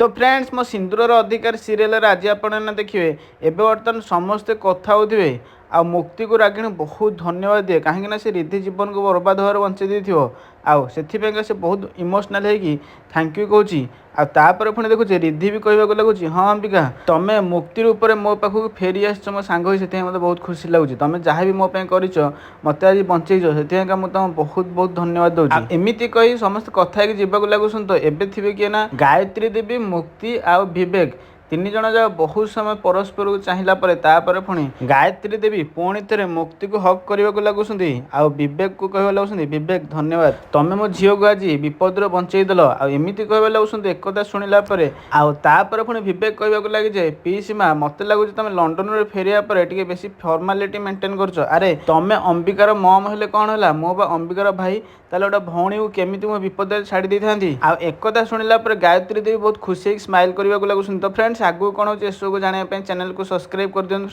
तो फ्रेंड्स मो सिंदूर अधिकार सीरियल आज आप देखिए एवं बर्तमान समस्ते कथा होते आ मुक्ति को रागिणी बहुत धन्यवाद दिए कहीं से रिद्धि जीवन को बर्बाद होवर बंचे देथिपाई से बहुत इमोशनाल होगी थैंक यू कहूँ आपर पुणी देखुचे रिद्धि भी कहवाक लगुच हाँ अंबिका तुम्हें मुक्ति रूप में मो पाखक फेरी आस मो सांग से मतलब बहुत खुशी लगुच तुम जहाँ भी मोप कर मत आज बंचेज से मुझे तुम बहुत बहुत धन्यवाद दूसरी एमती कही समस्त कथा जावाक लगुस तो एवं थे किए ना गायत्री देवी मुक्ति आ विवेक तीन जन जा बहुत समय परस्पर को चाहिला तापर पुणी गायत्री देवी पुणी थे मुक्ति को हक करने को लगुच विवेक को कहवा लगुच विवेक धन्यवाद तुम्हें मो झील को आज विपद बंचेदेल आमती कहवा लगुच एकता शुणिला पुणी विवेक कहवाक लगे जे पीसी माँ मत लगुच तुम लंडन रे फेरिया टे बेसी फॉर्मालिटी मेंटेन कर अरे तुम्हें अंबिकार मम हेले कौन है मो बा अंबिकार भाई ताले गोटे भौणी को केमी मो विपद छाड़ी दी था एकता शुणिला गायत्री देवी बहुत खुशी स्माइल करने को लगुन तो फ्रेंड्स आगू कौन हो को जानापी चैनल को सब्सक्राइब कर दिखाँ।